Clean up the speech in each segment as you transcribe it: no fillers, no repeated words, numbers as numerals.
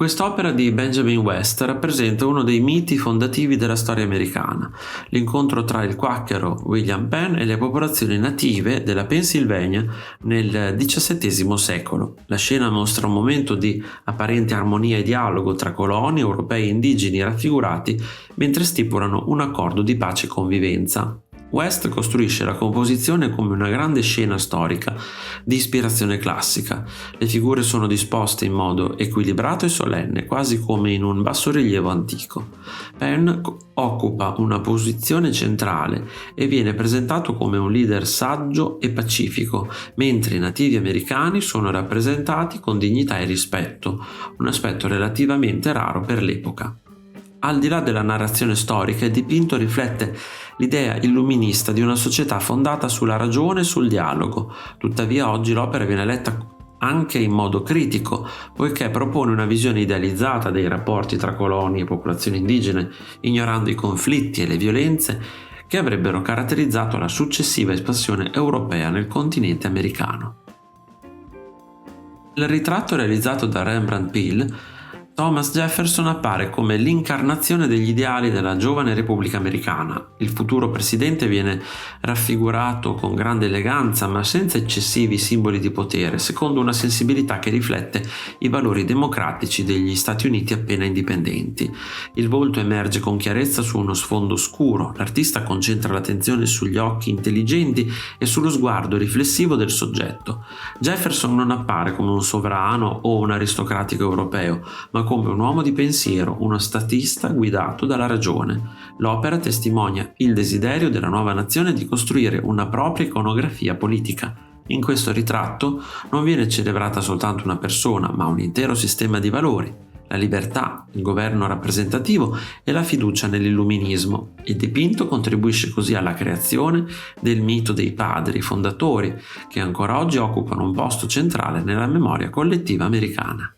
Quest'opera di Benjamin West rappresenta uno dei miti fondativi della storia americana, l'incontro tra il quacchero William Penn e le popolazioni native della Pennsylvania nel XVII secolo. La scena mostra un momento di apparente armonia e dialogo tra coloni europei e indigeni raffigurati mentre stipulano un accordo di pace e convivenza. West costruisce la composizione come una grande scena storica di ispirazione classica. Le figure sono disposte in modo equilibrato e solenne, quasi come in un bassorilievo antico. Penn occupa una posizione centrale e viene presentato come un leader saggio e pacifico, mentre i nativi americani sono rappresentati con dignità e rispetto, un aspetto relativamente raro per l'epoca. Al di là della narrazione storica, il dipinto riflette l'idea illuminista di una società fondata sulla ragione e sul dialogo. Tuttavia oggi l'opera viene letta anche in modo critico, poiché propone una visione idealizzata dei rapporti tra coloni e popolazioni indigene, ignorando i conflitti e le violenze che avrebbero caratterizzato la successiva espansione europea nel continente americano. Il ritratto realizzato da Rembrandt Peale, Thomas Jefferson appare come l'incarnazione degli ideali della giovane Repubblica Americana. Il futuro presidente viene raffigurato con grande eleganza ma senza eccessivi simboli di potere, secondo una sensibilità che riflette i valori democratici degli Stati Uniti appena indipendenti. Il volto emerge con chiarezza su uno sfondo scuro. L'artista concentra l'attenzione sugli occhi intelligenti e sullo sguardo riflessivo del soggetto. Jefferson non appare come un sovrano o un aristocratico europeo, ma come un uomo di pensiero, uno statista guidato dalla ragione. L'opera testimonia il desiderio della nuova nazione di costruire una propria iconografia politica. In questo ritratto non viene celebrata soltanto una persona, ma un intero sistema di valori: la libertà, il governo rappresentativo e la fiducia nell'illuminismo. Il dipinto contribuisce così alla creazione del mito dei padri fondatori, che ancora oggi occupano un posto centrale nella memoria collettiva americana.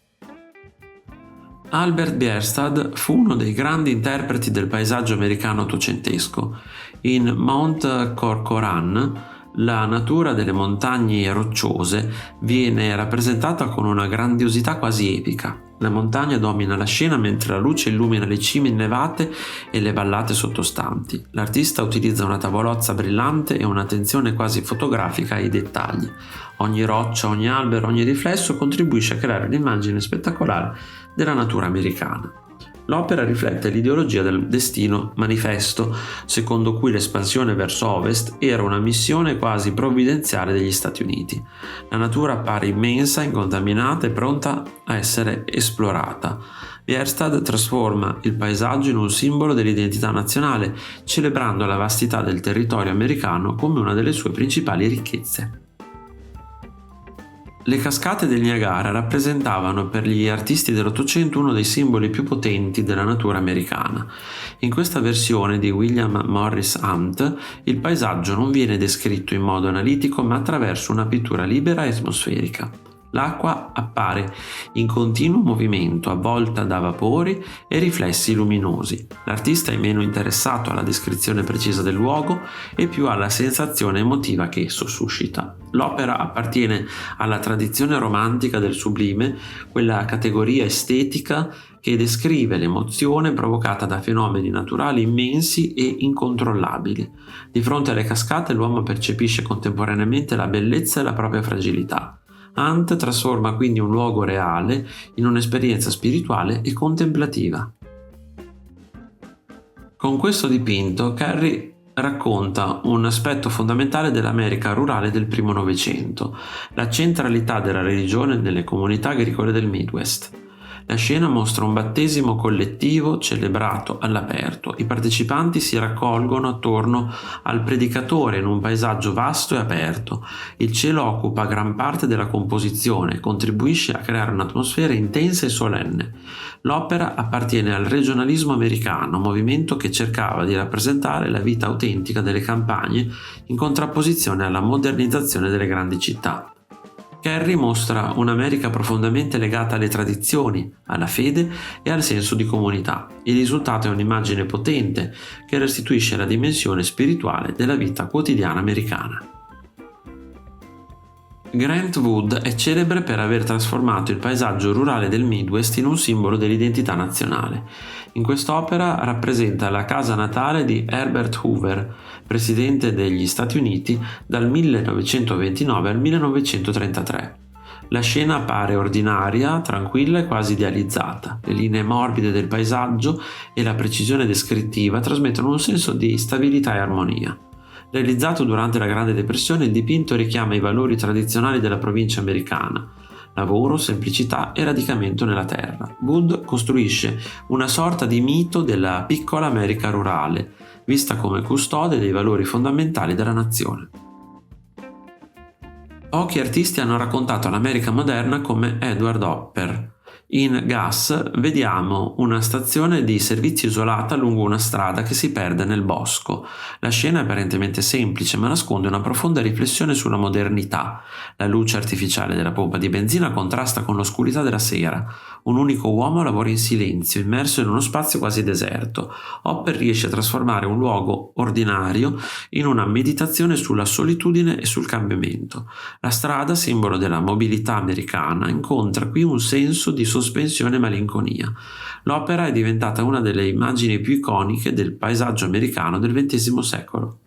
Albert Bierstadt fu uno dei grandi interpreti del paesaggio americano ottocentesco. In Mount Corcoran, la natura delle montagne rocciose viene rappresentata con una grandiosità quasi epica. La montagna domina la scena mentre la luce illumina le cime innevate e le vallate sottostanti. L'artista utilizza una tavolozza brillante e un'attenzione quasi fotografica ai dettagli. Ogni roccia, ogni albero, ogni riflesso contribuisce a creare un'immagine spettacolare della natura americana. L'opera riflette l'ideologia del destino manifesto, secondo cui l'espansione verso ovest era una missione quasi provvidenziale degli Stati Uniti. La natura appare immensa, incontaminata e pronta a essere esplorata. Bierstadt trasforma il paesaggio in un simbolo dell'identità nazionale, celebrando la vastità del territorio americano come una delle sue principali ricchezze. Le cascate del Niagara rappresentavano per gli artisti dell'Ottocento uno dei simboli più potenti della natura americana. In questa versione di William Morris Hunt, il paesaggio non viene descritto in modo analitico ma attraverso una pittura libera e atmosferica. L'acqua appare in continuo movimento, avvolta da vapori e riflessi luminosi. L'artista è meno interessato alla descrizione precisa del luogo e più alla sensazione emotiva che esso suscita. L'opera appartiene alla tradizione romantica del sublime, quella categoria estetica che descrive l'emozione provocata da fenomeni naturali immensi e incontrollabili. Di fronte alle cascate l'uomo percepisce contemporaneamente la bellezza e la propria fragilità. Hunt trasforma quindi un luogo reale in un'esperienza spirituale e contemplativa. Con questo dipinto Carey racconta un aspetto fondamentale dell'America rurale del primo Novecento, la centralità della religione nelle comunità agricole del Midwest. La scena mostra un battesimo collettivo celebrato all'aperto. I partecipanti si raccolgono attorno al predicatore in un paesaggio vasto e aperto. Il cielo occupa gran parte della composizione e contribuisce a creare un'atmosfera intensa e solenne. L'opera appartiene al regionalismo americano, movimento che cercava di rappresentare la vita autentica delle campagne in contrapposizione alla modernizzazione delle grandi città. Carey mostra un'America profondamente legata alle tradizioni, alla fede e al senso di comunità. Il risultato è un'immagine potente che restituisce la dimensione spirituale della vita quotidiana americana. Grant Wood è celebre per aver trasformato il paesaggio rurale del Midwest in un simbolo dell'identità nazionale. In quest'opera rappresenta la casa natale di Herbert Hoover, presidente degli Stati Uniti dal 1929 al 1933. La scena appare ordinaria, tranquilla e quasi idealizzata. Le linee morbide del paesaggio e la precisione descrittiva trasmettono un senso di stabilità e armonia. Realizzato durante la Grande Depressione, il dipinto richiama i valori tradizionali della provincia americana: lavoro, semplicità e radicamento nella terra. Wood costruisce una sorta di mito della piccola America rurale, vista come custode dei valori fondamentali della nazione. Pochi artisti hanno raccontato l'America moderna come Edward Hopper. In Gas vediamo una stazione di servizio isolata lungo una strada che si perde nel bosco. La scena è apparentemente semplice, ma nasconde una profonda riflessione sulla modernità. La luce artificiale della pompa di benzina contrasta con l'oscurità della sera. Un unico uomo lavora in silenzio, immerso in uno spazio quasi deserto. Hopper riesce a trasformare un luogo ordinario in una meditazione sulla solitudine e sul cambiamento. La strada, simbolo della mobilità americana, incontra qui un senso di sospensione e malinconia. L'opera è diventata una delle immagini più iconiche del paesaggio americano del XX secolo.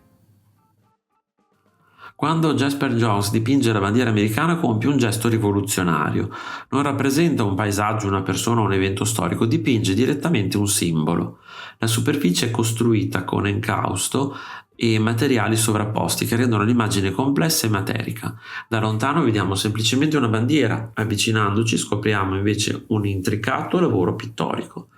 Quando Jasper Johns dipinge la bandiera americana compie un gesto rivoluzionario. Non rappresenta un paesaggio, una persona o un evento storico, dipinge direttamente un simbolo. La superficie è costruita con encausto e materiali sovrapposti che rendono l'immagine complessa e materica. Da lontano vediamo semplicemente una bandiera, avvicinandoci scopriamo invece un intricato lavoro pittorico.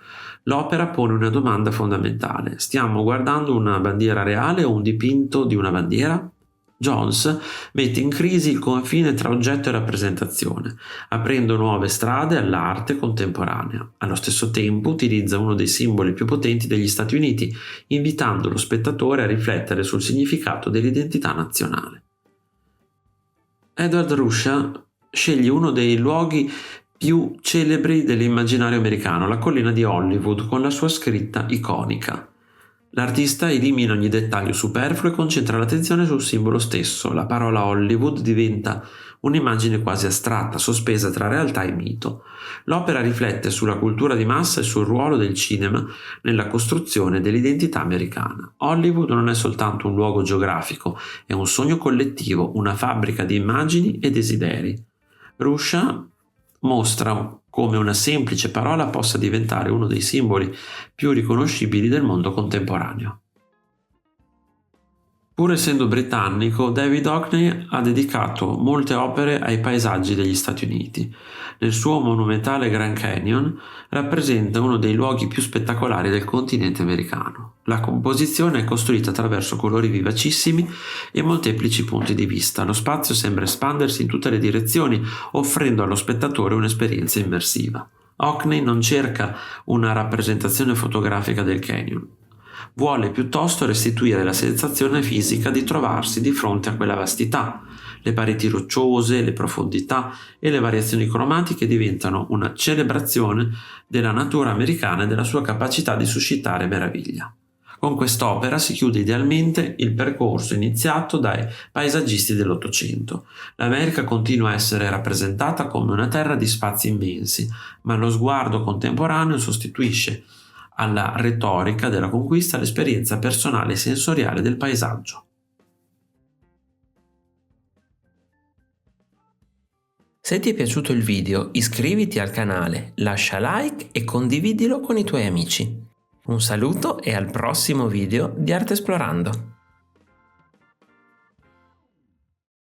L'opera pone una domanda fondamentale: stiamo guardando una bandiera reale o un dipinto di una bandiera? Johns mette in crisi il confine tra oggetto e rappresentazione, aprendo nuove strade all'arte contemporanea. Allo stesso tempo utilizza uno dei simboli più potenti degli Stati Uniti, invitando lo spettatore a riflettere sul significato dell'identità nazionale. Edward Ruscha sceglie uno dei luoghi più celebri dell'immaginario americano, la collina di Hollywood, con la sua scritta iconica. L'artista elimina ogni dettaglio superfluo e concentra l'attenzione sul simbolo stesso. La parola Hollywood diventa un'immagine quasi astratta, sospesa tra realtà e mito. L'opera riflette sulla cultura di massa e sul ruolo del cinema nella costruzione dell'identità americana. Hollywood non è soltanto un luogo geografico, è un sogno collettivo, una fabbrica di immagini e desideri. Ruscha mostra come una semplice parola possa diventare uno dei simboli più riconoscibili del mondo contemporaneo. Pur essendo britannico, David Hockney ha dedicato molte opere ai paesaggi degli Stati Uniti. Nel suo monumentale Grand Canyon rappresenta uno dei luoghi più spettacolari del continente americano. La composizione è costruita attraverso colori vivacissimi e molteplici punti di vista. Lo spazio sembra espandersi in tutte le direzioni, offrendo allo spettatore un'esperienza immersiva. Hockney non cerca una rappresentazione fotografica del canyon. Vuole piuttosto restituire la sensazione fisica di trovarsi di fronte a quella vastità. Le pareti rocciose, le profondità e le variazioni cromatiche diventano una celebrazione della natura americana e della sua capacità di suscitare meraviglia. Con quest'opera si chiude idealmente il percorso iniziato dai paesaggisti dell'Ottocento. L'America continua a essere rappresentata come una terra di spazi immensi, ma lo sguardo contemporaneo sostituisce alla retorica della conquista l'esperienza personale e sensoriale del paesaggio. Se ti è piaciuto il video, iscriviti al canale, lascia like e condividilo con i tuoi amici. Un saluto e al prossimo video di Arte Esplorando.